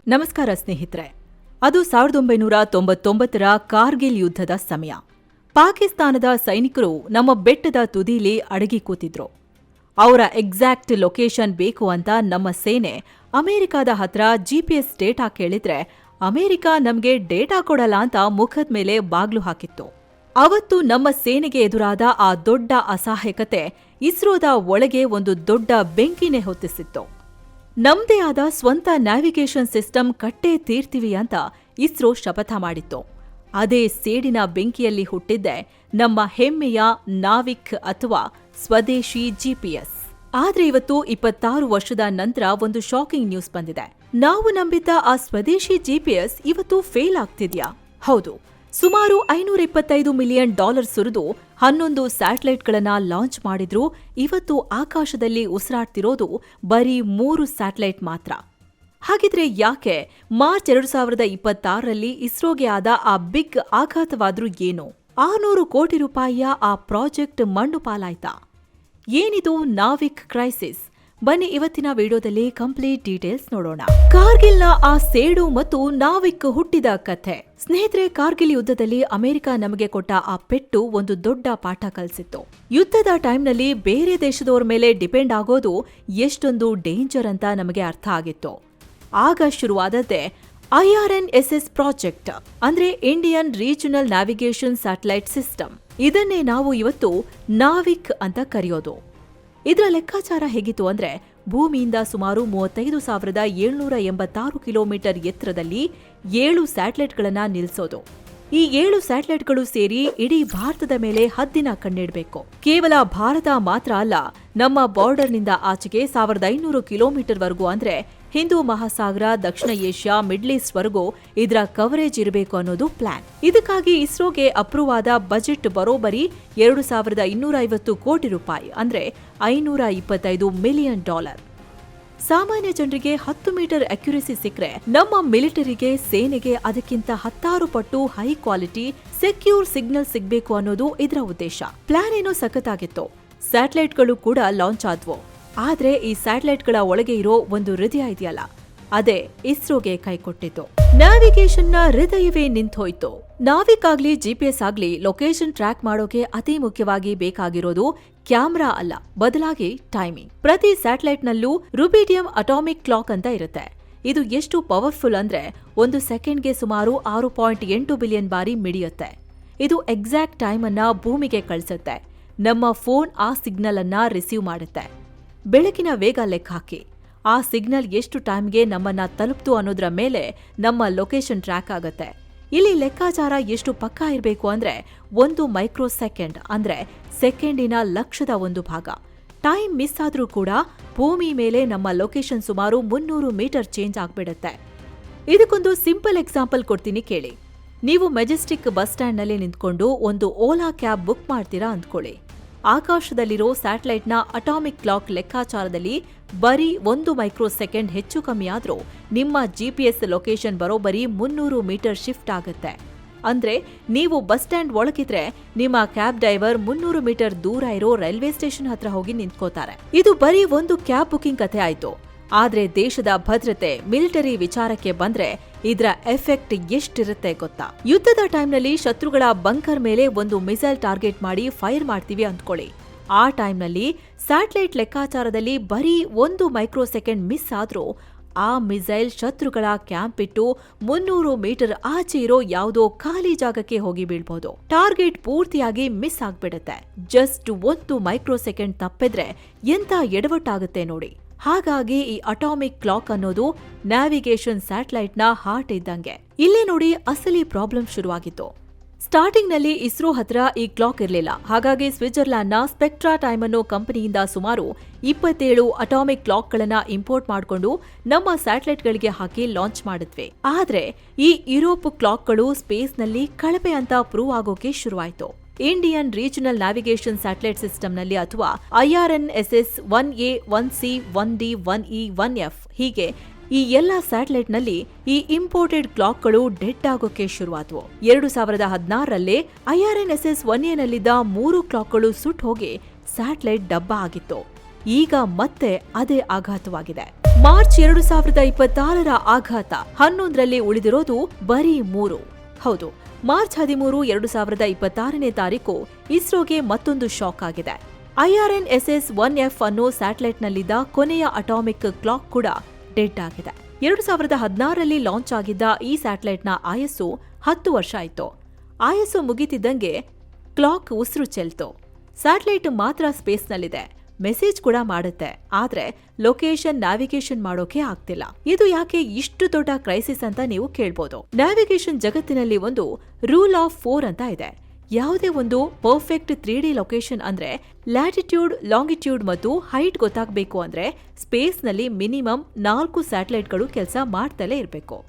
ನಮಸ್ಕಾರ ಸ್ನೇಹಿತರೆ. ಅದು 1999ರ ಕಾರ್ಗಿಲ್ ಯುದ್ಧದ ಸಮಯ. ಪಾಕಿಸ್ತಾನದ ಸೈನಿಕರು ನಮ್ಮ ಬೆಟ್ಟದ ತುದಿಲಿ ಅಡಗಿ ಕೂತಿದ್ರು. ಅವರ ಎಕ್ಸಾಕ್ಟ್ ಲೊಕೇಶನ್ ಬೇಕು ಅಂತ ನಮ್ಮ ಸೇನೆ ಅಮೆರಿಕಾದ ಹತ್ರ GPS ಡೇಟಾ ಕೇಳಿದ್ರೆ ಅಮೆರಿಕ ನಮ್ಗೆ ಡೇಟಾ ಕೊಡಲ್ಲ ಅಂತ ಮುಖದ ಮೇಲೆ ಬಾಗ್ಲು ಹಾಕಿತ್ತು. ಅವತ್ತು ನಮ್ಮ ಸೇನೆಗೆ ಎದುರಾದ ಆ ದೊಡ್ಡ ಅಸಹಾಯಕತೆ ಇಸ್ರೋದ ಒಳಗೆ ಒಂದು ದೊಡ್ಡ ಬೆಂಕಿನೇ ಹೊತ್ತಿಸಿತ್ತು. ನಮ್ದೇ ಆದ ಸ್ವಂತ ನ್ಯಾವಿಗೇಷನ್ ಸಿಸ್ಟಮ್ ಕಟ್ಟೇ ತೀರ್ತೀವಿ ಅಂತ ಇಸ್ರೋ ಶಪಥ ಮಾಡಿತ್ತು. ಅದೇ ಸೇಡಿನ ಬೆಂಕಿಯಲ್ಲಿ ಹುಟ್ಟಿದ್ದೆ ನಮ್ಮ ಹೆಮ್ಮೆಯ ನಾವಿಕ್ ಅಥವಾ ಸ್ವದೇಶಿ GPS. ಆದ್ರೆ ಇವತ್ತು 26 ವರ್ಷದ ನಂತರ ಒಂದು ಶಾಕಿಂಗ್ ನ್ಯೂಸ್ ಬಂದಿದೆ. ನಾವು ನಂಬಿದ್ದ ಆ ಸ್ವದೇಶಿ GPS ಇವತ್ತು ಫೇಲ್ ಆಗ್ತಿದ್ಯಾ? ಹೌದು. ಸುಮಾರು $525 ಮಿಲಿಯನ್ ಸುರಿದು 11 ಸ್ಯಾಟಲೈಟ್ಗಳನ್ನ ಲಾಂಚ್ ಮಾಡಿದ್ರು. ಇವತ್ತು ಆಕಾಶದಲ್ಲಿ ಉಸಿರಾಡ್ತಿರೋದು ಬರೀ 3 ಸ್ಯಾಟಲೈಟ್ ಮಾತ್ರ. ಹಾಗಿದ್ರೆ ಯಾಕೆ ಮಾರ್ಚ್ 2026ರಲ್ಲಿ ಇಸ್ರೋಗೆ ಆದ ಆ ಬಿಗ್ ಆಘಾತವಾದ್ರೂ ಏನು? 600 ಕೋಟಿ ರೂಪಾಯಿಯ ಆ ಪ್ರಾಜೆಕ್ಟ್ ಮಣ್ಣು ಪಾಲಾಯ್ತಾ? ಏನಿದು ನಾವಿಕ್ ಕ್ರೈಸಿಸ್? ಬನ್ನಿ ಇವತ್ತಿನ ವಿಡಿಯೋದಲ್ಲಿ ಕಂಪ್ಲೀಟ್ ಡೀಟೇಲ್ಸ್ ನೋಡೋಣ. ಕಾರ್ಗಿಲ್ನ ಆ ಸೇಡು ಮತ್ತು ನಾವಿಕ್ ಹುಟ್ಟಿದ ಕಥೆ. ಸ್ನೇಹಿತರೆ, ಕಾರ್ಗಿಲ್ ಯುದ್ಧದಲ್ಲಿ ಅಮೆರಿಕ ನಮಗೆ ಕೊಟ್ಟ ಆ ಪೆಟ್ಟು ಒಂದು ದೊಡ್ಡ ಪಾಠ ಕಲಿಸಿತ್ತು. ಯುದ್ಧದ ಟೈಮ್ನಲ್ಲಿ ಬೇರೆ ದೇಶದವರ ಮೇಲೆ ಡಿಪೆಂಡ್ ಆಗೋದು ಎಷ್ಟೊಂದು ಡೇಂಜರ್ ಅಂತ ನಮಗೆ ಅರ್ಥ ಆಗಿತ್ತು. ಆಗ ಶುರುವಾದದ್ದೇ IRNSS ಪ್ರಾಜೆಕ್ಟ್, ಅಂದ್ರೆ Indian regional navigation satellite system. ಇದನ್ನೇ ನಾವು ಇವತ್ತು ನಾವಿಕ್ ಅಂತ ಕರೆಯೋದು. ಇದರ ಲೆಕ್ಕಾಚಾರ ಹೇಗಿತ್ತು ಅಂದ್ರೆ, ಭೂಮಿಯಿಂದ ಸುಮಾರು 35,786 ಕಿಲೋಮೀಟರ್ ಎತ್ತರದಲ್ಲಿ 7 ಸ್ಯಾಟಲೈಟ್ಗಳನ್ನ ನಿಲ್ಲಿಸೋದು. ಈ 7 ಸ್ಯಾಟಲೈಟ್ಗಳು ಸೇರಿ ಇಡೀ ಭಾರತದ ಮೇಲೆ ಹದ್ದಿನ ಕಣ್ಣಿಡಬೇಕು. ಕೇವಲ ಭಾರತ ಮಾತ್ರ ಅಲ್ಲ, ನಮ್ಮ ಬಾರ್ಡರ್ನಿಂದ ಆಚೆಗೆ 1,500 ಕಿಲೋಮೀಟರ್ ವರೆಗೂ, ಅಂದ್ರೆ ಹಿಂದೂ ಮಹಾಸಾಗರ, ದಕ್ಷಿಣ ಏಷ್ಯಾ, ಮಿಡ್ಲ್ ಈಸ್ಟ್ ವರೆಗೂ ಇದರ ಕವರೇಜ್ ಇರಬೇಕು ಅನ್ನೋದು ಪ್ಲಾನ್. ಇದಕ್ಕಾಗಿ ಇಸ್ರೋಗೆ ಅಪ್ರೂವ್ ಆದ ಬಜೆಟ್ ಬರೋಬರಿ $2,250 ಕೋಟಿ ರೂಪಾಯಿ, ಅಂದ್ರೆ $525 ಮಿಲಿಯನ್. ಸಾಮಾನ್ಯ ಜನರಿಗೆ 10 ಮೀಟರ್ ಅಕ್ಯುರಸಿ ಸಿಕ್ಕರೆ ನಮ್ಮ ಮಿಲಿಟರಿಗೆ, ಸೇನೆಗೆ ಅದಕ್ಕಿಂತ 10 ಪಟ್ಟು ಹೈ ಕ್ವಾಲಿಟಿ ಸೆಕ್ಯೂರ್ ಸಿಗ್ನಲ್ ಸಿಗ್ಬೇಕು ಅನ್ನೋದು ಇದರ ಉದ್ದೇಶ. ಪ್ಲಾನ್ ಏನೋ ಸಖತ್ತಾಗಿತ್ತು. ಸ್ಯಾಟಲೈಟ್ಗಳು ಕೂಡ ಲಾಂಚ್ ಆದ್ವು. ಆದ್ರೆ ಈ ಸ್ಯಾಟಲೈಟ್ಗಳ ಒಳಗೆ ಇರೋ ಒಂದು ಹೃದಯ ಇದೆಯಲ್ಲ, ಅದೇ ಇಸ್ರೋಗೆ ಕೈ ಕೊಟ್ಟಿತ್ತು. ನ್ಯಾವಿಗೇಷನ್ನ ಹೃದಯವೇ ನಿಂತೋಯ್ತು. ನಾವಿಕ್ ಆಗ್ಲಿ GPS ಆಗ್ಲಿ ಲೊಕೇಶನ್ ಟ್ರ್ಯಾಕ್ ಮಾಡೋಕೆ ಅತಿ ಮುಖ್ಯವಾಗಿ ಬೇಕಾಗಿರೋದು ಕ್ಯಾಮ್ರಾ ಅಲ್ಲ, ಬದಲಾಗಿ ಟೈಮಿಂಗ್. ಪ್ರತಿ ಸ್ಯಾಟಲೈಟ್ನಲ್ಲೂ ರುಬಿಡಿಯಂ ಅಟಾಮಿಕ್ ಕ್ಲಾಕ್ ಅಂತ ಇರುತ್ತೆ. ಇದು ಎಷ್ಟು ಪವರ್ಫುಲ್ ಅಂದ್ರೆ 1 ಸೆಕೆಂಡ್ಗೆ ಸುಮಾರು 6.8 ಬಿಲಿಯನ್ ಬಾರಿ ಮಿಡಿಯುತ್ತೆ. ಇದು ಎಕ್ಸಾಕ್ಟ್ ಟೈಮ್ ಅನ್ನ ಭೂಮಿಗೆ ಕಳಿಸುತ್ತೆ. ನಮ್ಮ ಫೋನ್ ಆ ಸಿಗ್ನಲ್ ಅನ್ನ ರಿಸೀವ್ ಮಾಡುತ್ತೆ. ಬೆಳಕಿನ ವೇಗ ಲೆಕ್ಕ ಹಾಕಿ ಆ ಸಿಗ್ನಲ್ ಎಷ್ಟು ಟೈಮ್ಗೆ ನಮ್ಮನ್ನ ತಲುಪ್ತು ಅನ್ನೋದ್ರ ಮೇಲೆ ನಮ್ಮ ಲೊಕೇಶನ್ ಟ್ರ್ಯಾಕ್ ಆಗತ್ತೆ. ಇಲ್ಲಿ ಲೆಕ್ಕಾಚಾರ ಎಷ್ಟು ಪಕ್ಕಾ ಇರಬೇಕು ಅಂದ್ರೆ 1 ಮೈಕ್ರೋ ಸೆಕೆಂಡ್, ಅಂದ್ರೆ ಸೆಕೆಂಡಿನ 1,00,000 ಭಾಗ. ಟೈಮ್ ಮಿಸ್ ಆದ್ರೂ ಕೂಡ ಭೂಮಿ ಮೇಲೆ ನಮ್ಮ ಲೊಕೇಶನ್ ಸುಮಾರು 300 ಮೀಟರ್ ಚೇಂಜ್ ಆಗ್ಬಿಡುತ್ತೆ. ಇದಕ್ಕೊಂದು ಸಿಂಪಲ್ ಎಕ್ಸಾಂಪಲ್ ಕೊಡ್ತೀನಿ ಕೇಳಿ. ನೀವು ಮೆಜೆಸ್ಟಿಕ್ ಬಸ್ ಸ್ಟ್ಯಾಂಡ್ನಲ್ಲಿ ನಿಂತ್ಕೊಂಡು ಒಂದು ಓಲಾ ಕ್ಯಾಬ್ ಬುಕ್ ಮಾಡ್ತೀರಾ ಅಂದ್ಕೊಳ್ಳಿ. ಆಕಾಶದಲ್ಲಿರೋ ಸ್ಯಾಟಲೈಟ್ನ ಅಟಾಮಿಕ್ ಕ್ಲಾಕ್ ಲೆಕ್ಕಾಚಾರದಲ್ಲಿ ಬರೀ 1 ಮೈಕ್ರೋ ಸೆಕೆಂಡ್ ಹೆಚ್ಚು ಕಮ್ಮಿ ಆದ್ರೂ ನಿಮ್ಮ GPS ಲೊಕೇಶನ್ ಬರೋಬರಿ 300 ಮೀಟರ್ ಶಿಫ್ಟ್ ಆಗುತ್ತೆ. ಅಂದ್ರೆ ನೀವು ಬಸ್ ಸ್ಟ್ಯಾಂಡ್ ಒಳಗಿದ್ರೆ ನಿಮ್ಮ ಕ್ಯಾಬ್ ಡ್ರೈವರ್ 300 ಮೀಟರ್ ದೂರ ಇರೋ ರೈಲ್ವೆ ಸ್ಟೇಷನ್ ಹತ್ರ ಹೋಗಿ ನಿಂತ್ಕೋತಾರೆ. ಇದು ಬರೀ ಒಂದು ಕ್ಯಾಬ್ ಬುಕಿಂಗ್ ಕಥೆ ಆಯ್ತು. ಆದ್ರೆ ದೇಶದ ಭದ್ರತೆ, ಮಿಲಿಟರಿ ವಿಚಾರಕ್ಕೆ ಬಂದ್ರೆ ಇದರ ಎಫೆಕ್ಟ್ ಎಷ್ಟಿರುತ್ತೆ ಗೊತ್ತಾ? ಯುದ್ಧದ ಟೈಮ್ನಲ್ಲಿ ಶತ್ರುಗಳ ಬಂಕರ್ ಮೇಲೆ ಒಂದು ಮಿಸೈಲ್ ಟಾರ್ಗೆಟ್ ಮಾಡಿ ಫೈರ್ ಮಾಡ್ತೀವಿ ಅಂದ್ಕೊಳ್ಳಿ. ಆ ಟೈಮ್ನಲ್ಲಿ ಸ್ಯಾಟಲೈಟ್ ಲೆಕ್ಕಾಚಾರದಲ್ಲಿ ಬರೀ 1 ಮೈಕ್ರೋ ಸೆಕೆಂಡ್ ಮಿಸ್ ಆದ್ರೂ ಆ ಮಿಸೈಲ್ ಶತ್ರುಗಳ ಕ್ಯಾಂಪ್ ಇಟ್ಟು 300 ಮೀಟರ್ ಆಚೆ ಇರೋ ಯಾವುದೋ ಖಾಲಿ ಜಾಗಕ್ಕೆ ಹೋಗಿ ಬೀಳ್ಬಹುದು. ಟಾರ್ಗೆಟ್ ಪೂರ್ತಿಯಾಗಿ ಮಿಸ್ ಆಗ್ಬಿಡುತ್ತೆ. ಜಸ್ಟ್ 1 ಮೈಕ್ರೋ ಸೆಕೆಂಡ್ ತಪ್ಪಿದ್ರೆ ಎಂತ ಎಡವಟ್ಟಾಗುತ್ತೆ ನೋಡಿ. ಹಾಗಾಗಿ ಈ ಅಟಾಮಿಕ್ ಕ್ಲಾಕ್ ಅನ್ನೋದು ನ್ಯಾವಿಗೇಷನ್ ಸ್ಯಾಟಲೈಟ್ನ ಹಾರ್ಟ್ ಇದ್ದಂಗೆ. ಇಲ್ಲೇ ನೋಡಿ ಅಸಲಿ ಪ್ರಾಬ್ಲಮ್ ಶುರುವಾಗಿತ್ತು. ಸ್ಟಾರ್ಟಿಂಗ್ನಲ್ಲಿ ಇಸ್ರೋ ಹತ್ರ ಈ ಕ್ಲಾಕ್ ಇರಲಿಲ್ಲ. ಹಾಗಾಗಿ ಸ್ವಿಟ್ಜರ್ಲ್ಯಾಂಡ್ನ ಸ್ಪೆಕ್ಟ್ರಾ ಟೈಮ್ ಅನ್ನೋ ಕಂಪನಿಯಿಂದ ಸುಮಾರು 27 ಅಟಾಮಿಕ್ ಕ್ಲಾಕ್ಗಳನ್ನ ಇಂಪೋರ್ಟ್ ಮಾಡಿಕೊಂಡು ನಮ್ಮ ಸ್ಯಾಟಲೈಟ್ಗಳಿಗೆ ಹಾಕಿ ಲಾಂಚ್ ಮಾಡಿದ್ವಿ. ಆದ್ರೆ ಈ ಯುರೋಪ್ ಕ್ಲಾಕ್ಗಳು ಸ್ಪೇಸ್ನಲ್ಲಿ ಕಳಪೆ ಅಂತ ಪ್ರೂವ್ ಆಗೋಕೆ ಶುರುವಾಯಿತು. ಇಂಡಿಯನ್ ರೀಜನಲ್ ನ್ಯಾವಿಗೇಷನ್ ಸ್ಯಾಟಲೈಟ್ ಸಿಸ್ಟಮ್ನಲ್ಲಿ ಅಥವಾ IRNSS 1A, 1C, 1D, 1E, 1F ಹೀಗೆ ಈ ಎಲ್ಲ ಸ್ಯಾಟಲೈಟ್ನಲ್ಲಿ ಈ ಇಂಪೋರ್ಟೆಡ್ ಕ್ಲಾಕ್ಗಳು ಡೆಡ್ ಆಗೋಕೆ ಶುರುವಾದವು. 2016ರಲ್ಲೇ IRNSS 1Aನಲ್ಲಿದ್ದ 3 ಕ್ಲಾಕ್ಗಳು ಸುಟ್ಟು ಹೋಗಿ ಸ್ಯಾಟಲೈಟ್ ಡಬ್ಬ ಆಗಿತ್ತು. ಈಗ ಮತ್ತೆ ಅದೇ ಆಘಾತವಾಗಿದೆ. ಮಾರ್ಚ್ 2026ರ ಆಘಾತ 11ರಲ್ಲಿ ಉಳಿದಿರೋದು ಬರೀ 3. ಹೌದು, ಮಾರ್ಚ್ 13, 2026ನೇ ತಾರೀಕು ಇಸ್ರೋಗೆ ಮತ್ತೊಂದು ಶಾಕ್ ಆಗಿದೆ. IRNSS-1F ಅನ್ನೋ ಸ್ಯಾಟಲೈಟ್ನಲ್ಲಿದ್ದ ಕೊನೆಯ ಅಟಾಮಿಕ್ ಕ್ಲಾಕ್ ಕೂಡ ಡೆಡ್ ಆಗಿದೆ. 2016ರಲ್ಲಿ ಲಾಂಚ್ ಆಗಿದ್ದ ಈ ಸ್ಯಾಟಲೈಟ್ನ ಆಯಸ್ಸು 10 ವರ್ಷ ಆಯಿತು. ಆಯಸ್ಸು ಮುಗಿತಿದ್ದಂಗೆ ಕ್ಲಾಕ್ ಉಸಿರು ಚೆಲ್ತು. ಸ್ಯಾಟಲೈಟ್ ಮಾತ್ರ ಸ್ಪೇಸ್ನಲ್ಲಿದೆ, ಮೆಸೇಜ್ ಕೂಡ ಮಾಡುತ್ತೆ, ಆದ್ರೆ ಲೊಕೇಶನ್ ನ್ಯಾವಿಗೇಷನ್ ಮಾಡೋಕೆ ಆಗ್ತಿಲ್ಲ. ಇದು ಯಾಕೆ ಇಷ್ಟು ದೊಡ್ಡ ಕ್ರೈಸಿಸ್ ಅಂತ ನೀವು ಕೇಳ್ಬೋದು. ನ್ಯಾವಿಗೇಷನ್ ಜಗತ್ತಿನಲ್ಲಿ ಒಂದು ರೂಲ್ ಆಫ್ 4 ಅಂತ ಇದೆ. ಯಾವುದೇ ಒಂದು ಪರ್ಫೆಕ್ಟ್ 3D ಲೊಕೇಶನ್ ಅಂದ್ರೆ ಲ್ಯಾಟಿಟ್ಯೂಡ್, ಲಾಂಗಿಟ್ಯೂಡ್ ಮತ್ತು ಹೈಟ್ ಗೊತ್ತಾಗಬೇಕು ಅಂದ್ರೆ ಸ್ಪೇಸ್ನಲ್ಲಿ ಮಿನಿಮಮ್ 4 ಸ್ಯಾಟಲೈಟ್ಗಳು ಕೆಲಸ ಮಾಡ್ತಲೇ ಇರಬೇಕು.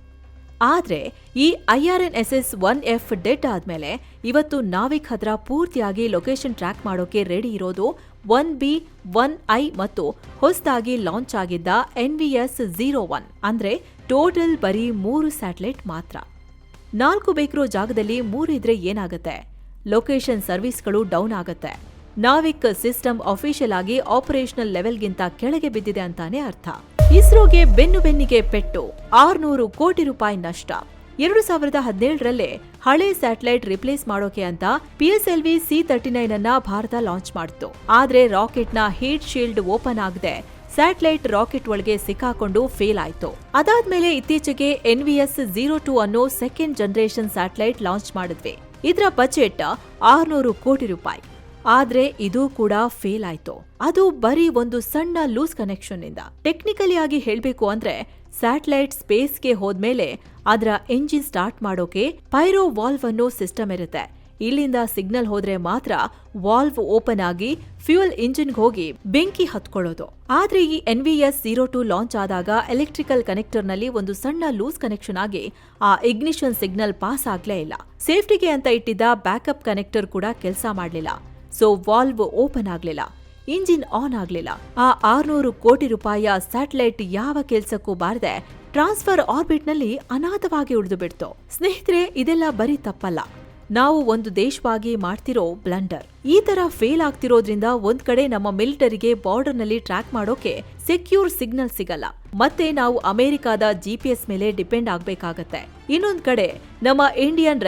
ಆದ್ರೆ ಈ IRNSS-1F ಡೆಡ್ ಆದ್ಮೇಲೆ ಇವತ್ತು ನಾವಿಕ್ ಹತ್ರ ಪೂರ್ತಿಯಾಗಿ ಲೊಕೇಶನ್ ಟ್ರ್ಯಾಕ್ ಮಾಡೋಕೆ ರೆಡಿ ಇರೋದು 1B, 1I ಮತ್ತು ಹೊಸದಾಗಿ ಲಾಂಚ್ ಆಗಿದ್ದ NVS-01. ಅಂದ್ರೆ ಟೋಟಲ್ ಬರೀ 3 ಸ್ಯಾಟಲೈಟ್ ಮಾತ್ರ. 4 ಬೇಕಿರೋ ಜಾಗದಲ್ಲಿ 3 ಇದ್ರೆ ಏನಾಗುತ್ತೆ? ಲೊಕೇಶನ್ ಸರ್ವಿಸ್ಗಳು ಡೌನ್ ಆಗತ್ತೆ. ನಾವಿಕ್ ಸಿಸ್ಟಮ್ ಅಫಿಷಿಯಲ್ ಆಗಿ ಆಪರೇಷನಲ್ ಲೆವೆಲ್ಗಿಂತ ಕೆಳಗೆ ಬಿದ್ದಿದೆ ಅಂತಾನೆ ಅರ್ಥ. ಇಸ್ರೋಗೆ ಬೆನ್ನಿಗೆ ಪೆಟ್ಟು, 600 ಕೋಟಿ ರೂಪಾಯಿ ನಷ್ಟ. 2017ರಲ್ಲೇ ಹಳೆ ಸ್ಯಾಟಲೈಟ್ ರಿಪ್ಲೇಸ್ ಮಾಡೋಕೆ ಅಂತ PSLV C-39 ಅನ್ನ ಭಾರತ ಲಾಂಚ್ ಮಾಡಿತು. ಆದ್ರೆ ರಾಕೆಟ್ನ ಹೀಟ್ ಶೀಲ್ಡ್ ಓಪನ್ ಆಗದೆ ಸ್ಯಾಟಲೈಟ್ ರಾಕೆಟ್ ಒಳಗೆ ಸಿಕ್ಕಾಕೊಂಡು ಫೇಲ್ ಆಯ್ತು. ಅದಾದ್ಮೇಲೆ ಇತ್ತೀಚೆಗೆ NVS-02 ಅನ್ನೋ ಸೆಕೆಂಡ್ ಜನರೇಷನ್ ಸ್ಯಾಟಲೈಟ್ ಲಾಂಚ್ ಮಾಡಿದ್ವಿ. ಇದರ ಬಜೆಟ್ 600 ಕೋಟಿ ರೂಪಾಯಿ. ಆದ್ರೆ ಇದು ಕೂಡ ಫೇಲ್ ಆಯ್ತು. ಅದು ಬರೀ ಒಂದು ಸಣ್ಣ ಲೂಸ್ ಕನೆಕ್ಷನ್ ಇಂದ. ಟೆಕ್ನಿಕಲಿ ಆಗಿ ಹೇಳ್ಬೇಕು ಅಂದ್ರೆ ಸ್ಯಾಟಲೈಟ್ ಸ್ಪೇಸ್ಗೆ ಹೋದ್ಮೇಲೆ ಅದರ ಎಂಜಿನ್ ಸ್ಟಾರ್ಟ್ ಮಾಡೋಕೆ ಪೈರೋ ವಾಲ್ವ್ ಅನ್ನೋ ಸಿಸ್ಟಮ್ ಇರುತ್ತೆ. ಇಲ್ಲಿಂದ ಸಿಗ್ನಲ್ ಹೋದ್ರೆ ಮಾತ್ರ ವಾಲ್ವ್ ಓಪನ್ ಆಗಿ ಫ್ಯೂಯಲ್ ಇಂಜಿನ್ಗೆ ಹೋಗಿ ಬೆಂಕಿ ಹತ್ಕೊಳ್ಳೋದು. ಆದ್ರೆ ಈ NVS-02 ಲಾಂಚ್ ಆದಾಗ ಎಲೆಕ್ಟ್ರಿಕಲ್ ಕನೆಕ್ಟರ್ ನಲ್ಲಿ ಒಂದು ಸಣ್ಣ ಲೂಸ್ ಕನೆಕ್ಷನ್ ಆಗಿ ಆ ಇಗ್ನಿಷನ್ ಸಿಗ್ನಲ್ ಪಾಸ್ ಆಗ್ಲೇ ಇಲ್ಲ. ಸೇಫ್ಟಿಗೆ ಅಂತ ಇಟ್ಟಿದ್ದ ಬ್ಯಾಕಪ್ ಕನೆಕ್ಟರ್ ಕೂಡ ಕೆಲಸ ಮಾಡ್ಲಿಲ್ಲ. ಸೊ ವಾಲ್ವ್ ಓಪನ್ ಆಗ್ಲಿಲ್ಲ, ಇಂಜಿನ್ ಆನ್ ಆಗ್ಲಿಲ್ಲ. ಆ 600 ಕೋಟಿ ರೂಪಾಯಿಯ ಸ್ಯಾಟಲೈಟ್ ಯಾವ ಕೆಲ್ಸಕ್ಕೂ ಬಾರದೆ ಟ್ರಾನ್ಸ್ಫರ್ ಆರ್ಬಿಟ್ ನಲ್ಲಿ ಅನಾಥವಾಗಿ ಉಳಿದು ಬಿಡ್ತು. ಸ್ನೇಹಿತರೆ, ಇದೆಲ್ಲ ಬರೀ ತಪ್ಪಲ್ಲ, ನಾವು ಒಂದು ದೇಶವಾಗಿ ಮಾಡ್ತಿರೋ ಬ್ಲಂಡರ್. ಈ ತರ ಫೇಲ್ ಆಗ್ತಿರೋದ್ರಿಂದ ಒಂದ್ ಕಡೆ ನಮ್ಮ ಮಿಲಿಟರಿಗೆ ಬಾರ್ಡರ್ ನಲ್ಲಿ ಟ್ರ್ಯಾಕ್ ಮಾಡೋಕೆ ಸೆಕ್ಯೂರ್ ಸಿಗ್ನಲ್ ಸಿಗಲ್ಲ, ಮತ್ತೆ ನಾವು ಅಮೆರಿಕಾದ GPS ಮೇಲೆ ಡಿಪೆಂಡ್ ಆಗ್ಬೇಕಾಗತ್ತೆ. ಇನ್ನೊಂದ್ ಕಡೆ ನಮ್ಮ ಇಂಡಿಯನ್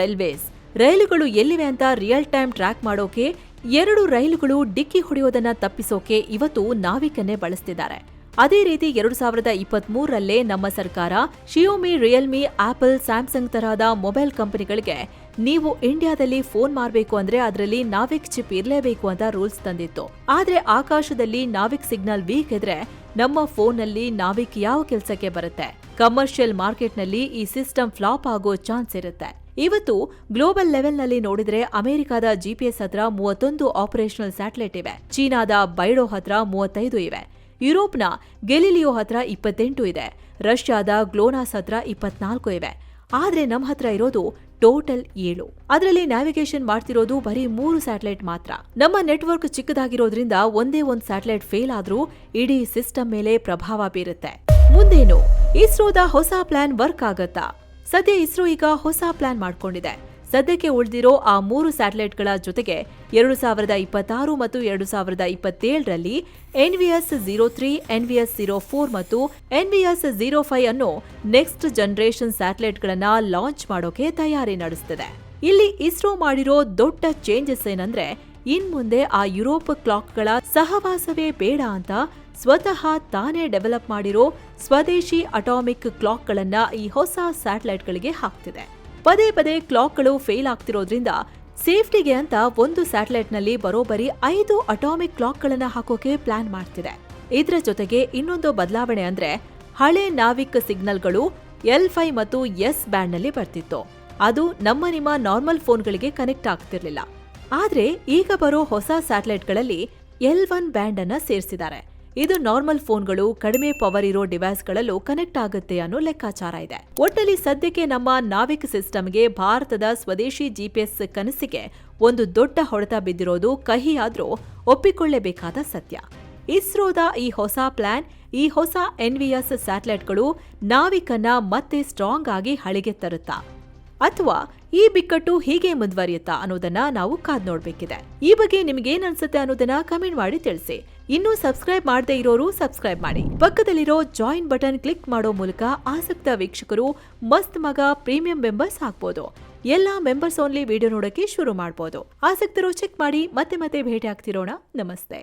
ರೈಲುಗಳು ಎಲ್ಲಿವೆ ಅಂತ ರಿಯಲ್ ಟೈಮ್ ಟ್ರ್ಯಾಕ್ ಮಾಡೋಕೆ 2 ರೈಲುಗಳು ಡಿಕ್ಕಿ ಹೊಡೆಯೋದನ್ನ ತಪ್ಪಿಸೋಕೆ ಇವತ್ತು ನಾವಿಕನ್ನೇ ಬಳಸ್ತಿದ್ದಾರೆ. ಅದೇ ರೀತಿ 2023ರಲ್ಲೇ ನಮ್ಮ ಸರ್ಕಾರ ಶಿಯೋಮಿ, ರಿಯಲ್ಮಿ, ಆಪಲ್, ಸ್ಯಾಮ್ಸಂಗ್ ತರಹದ ಮೊಬೈಲ್ ಕಂಪನಿಗಳಿಗೆ ನೀವು ಇಂಡಿಯಾದಲ್ಲಿ ಫೋನ್ ಮಾಡಬೇಕು ಅಂದ್ರೆ ಅದರಲ್ಲಿ ನಾವಿಕ್ ಚಿಪ್ ಇರಲೇಬೇಕು ಅಂತ ರೂಲ್ಸ್ ತಂದಿತ್ತು. ಆದ್ರೆ ಆಕಾಶದಲ್ಲಿ ನಾವಿಕ್ ಸಿಗ್ನಲ್ ವೀಕ್ ಇದ್ರೆ ನಮ್ಮ ಫೋನ್ನಲ್ಲಿ ನಾವಿಕ್ ಯಾವ ಕೆಲಸಕ್ಕೆ ಬರುತ್ತೆ? ಕಮರ್ಷಿಯಲ್ ಮಾರ್ಕೆಟ್ನಲ್ಲಿ ಈ ಸಿಸ್ಟಮ್ ಫ್ಲಾಪ್ ಆಗೋ ಚಾನ್ಸ್ ಇರುತ್ತೆ. ಇವತ್ತು ಗ್ಲೋಬಲ್ ಲೆವೆಲ್ನಲ್ಲಿ ನೋಡಿದ್ರೆ ಅಮೆರಿಕಾದ GPS ಹತ್ರ 31 ಆಪರೇಷನಲ್ ಸ್ಯಾಟಲೈಟ್ ಇವೆ, ಚೀನಾದ ಬೈಡೋ ಹತ್ರ 35 ಇವೆ, ಯುರೋಪ್ನ ಗೆಲಿಲಿಯೋ ಹತ್ರ 28 ಇದೆ, ರಷ್ಯಾದ ಗ್ಲೋನಾಸ್ ಹತ್ರ 24 ಇವೆ. ಆದ್ರೆ ನಮ್ಮ ಹತ್ರ ಇರೋದು ಟೋಟಲ್ 7. ಅದರಲ್ಲಿ ನ್ಯಾವಿಗೇಷನ್ ಮಾಡ್ತಿರೋದು ಬರೀ 3 ಸ್ಯಾಟಲೈಟ್ ಮಾತ್ರ. ನಮ್ಮ ನೆಟ್ವರ್ಕ್ ಚಿಕ್ಕದಾಗಿರೋದ್ರಿಂದ ಒಂದೇ ಒಂದು ಸ್ಯಾಟಲೈಟ್ ಫೇಲ್ ಆದ್ರೂ ಇಡೀ ಸಿಸ್ಟಮ್ ಮೇಲೆ ಪ್ರಭಾವ ಬೀರುತ್ತೆ. ಮುಂದೇನು? ಇಸ್ರೋದ ಹೊಸ ಪ್ಲಾನ್ ವರ್ಕ್ ಆಗತ್ತಾ? ಸದ್ಯ ಇಸ್ರೋ ಈಗ ಹೊಸ ಪ್ಲಾನ್ ಮಾಡ್ಕೊಂಡಿದೆ. ಸದ್ಯಕ್ಕೆ ಉಳಿದಿರೋ ಆ 3 ಸ್ಯಾಟಲೈಟ್ಗಳ ಜೊತೆಗೆ 2026 ಮತ್ತು 2027ರಲ್ಲಿ NVS-03, NVS-04 ಮತ್ತು NVS-05 ಅನ್ನೋ ನೆಕ್ಸ್ಟ್ ಜನರೇಷನ್ ಸ್ಯಾಟಲೈಟ್ಗಳನ್ನ ಲಾಂಚ್ ಮಾಡೋಕೆ ತಯಾರಿ ನಡೆಸುತ್ತಿದೆ. ಇಲ್ಲಿ ಇಸ್ರೋ ಮಾಡಿರೋ ದೊಡ್ಡ ಚೇಂಜಸ್ ಏನಂದ್ರೆ ಇನ್ಮುಂದೆ ಆ ಯುರೋಪ್ ಕ್ಲಾಕ್ಗಳ ಸಹವಾಸವೇ ಬೇಡ ಅಂತ ಸ್ವತಃ ತಾನೇ ಡೆವಲಪ್ ಮಾಡಿರೋ ಸ್ವದೇಶಿ ಅಟಾಮಿಕ್ ಕ್ಲಾಕ್ಗಳನ್ನ ಈ ಹೊಸ ಸ್ಯಾಟಲೈಟ್ಗಳಿಗೆ ಹಾಕ್ತಿದೆ. ಪದೇ ಪದೇ ಕ್ಲಾಕ್ಗಳು ಫೇಲ್ ಆಗ್ತಿರೋದ್ರಿಂದ ಸೇಫ್ಟಿಗೆ ಅಂತ ಒಂದು ಸ್ಯಾಟಲೈಟ್ನಲ್ಲಿ ಬರೋಬ್ಬರಿ 5 ಅಟಾಮಿಕ್ ಕ್ಲಾಕ್ಗಳನ್ನ ಹಾಕೋಕೆ ಪ್ಲಾನ್ ಮಾಡ್ತಿದೆ. ಇದರ ಜೊತೆಗೆ ಇನ್ನೊಂದು ಬದಲಾವಣೆ ಅಂದ್ರೆ ಹಳೆ ನಾವಿಕ್ ಸಿಗ್ನಲ್ಗಳು L5 ಮತ್ತು S ಬ್ಯಾಂಡ್ನಲ್ಲಿ ಬರ್ತಿತ್ತು. ಅದು ನಿಮ್ಮ ನಾರ್ಮಲ್ ಫೋನ್ಗಳಿಗೆ ಕನೆಕ್ಟ್ ಆಗ್ತಿರ್ಲಿಲ್ಲ. ಆದ್ರೆ ಈಗ ಬರೋ ಹೊಸ ಸ್ಯಾಟಲೈಟ್ಗಳಲ್ಲಿ L1 ಬ್ಯಾಂಡ್ ಅನ್ನ ಸೇರಿಸಿದ್ದಾರೆ. ಇದು ನಾರ್ಮಲ್ ಫೋನ್ಗಳು, ಕಡಿಮೆ ಪವರ್ ಇರೋ ಡಿವೈಸ್ಗಳಲ್ಲೂ ಕನೆಕ್ಟ್ ಆಗುತ್ತೆ ಅನ್ನೋ ಲೆಕ್ಕಾಚಾರ ಇದೆ. ಒಟ್ಟಲ್ಲಿ ಸದ್ಯಕ್ಕೆ ನಮ್ಮ ನಾವಿಕ್ ಸಿಸ್ಟಮ್ಗೆ ಭಾರತದ ಸ್ವದೇಶಿ GPS ಕನಸಿಗೆ ಒಂದು ದೊಡ್ಡ ಹೊಡೆತ ಬಿದ್ದಿರೋದು ಕಹಿಯಾದ್ರೂ ಒಪ್ಪಿಕೊಳ್ಳೇಬೇಕಾದ ಸತ್ಯ. ಇಸ್ರೋದ ಈ ಹೊಸ ಪ್ಲಾನ್, ಈ ಹೊಸ NVS ಸ್ಯಾಟಲೈಟ್ಗಳು ನಾವಿಕನ್ನ ಮತ್ತೆ ಸ್ಟ್ರಾಂಗ್ ಆಗಿ ಹಳಿಗೆ ತರುತ್ತಾ ಅಥವಾ ಈ ಬಿಕ್ಕಟ್ಟು ಹೀಗೆ ಮುಂದುವರಿಯುತ್ತಾ ಅನ್ನೋದನ್ನ ನಾವು ಕಾದ್ ನೋಡ್ಬೇಕಿದೆ. ಈ ಬಗ್ಗೆ ನಿಮ್ಗೇನ್ ಅನ್ಸುತ್ತೆ ಅನ್ನೋದನ್ನ ಕಮೆಂಟ್ ಮಾಡಿ ತಿಳಿಸಿ. ಇನ್ನೂ ಸಬ್ಸ್ಕ್ರೈಬ್ ಮಾಡದೇ ಇರೋರು ಸಬ್ಸ್ಕ್ರೈಬ್ ಮಾಡಿ. ಪಕ್ಕದಲ್ಲಿರೋ ಜಾಯಿನ್ ಬಟನ್ ಕ್ಲಿಕ್ ಮಾಡೋ ಮೂಲಕ ಆಸಕ್ತ ವೀಕ್ಷಕರು ಮಸ್ತ್ ಮಗ ಪ್ರೀಮಿಯಂ ಮೆಂಬರ್ಸ್ ಆಗ್ಬೋದು. ಎಲ್ಲಾ ಮೆಂಬರ್ಸ್ ಓನ್ಲಿ ವಿಡಿಯೋ ನೋಡಕ್ಕೆ ಶುರು ಮಾಡಬಹುದು. ಆಸಕ್ತರು ಚೆಕ್ ಮಾಡಿ. ಮತ್ತೆ ಭೇಟಿ ಆಗ್ತಿರೋಣ. ನಮಸ್ತೆ.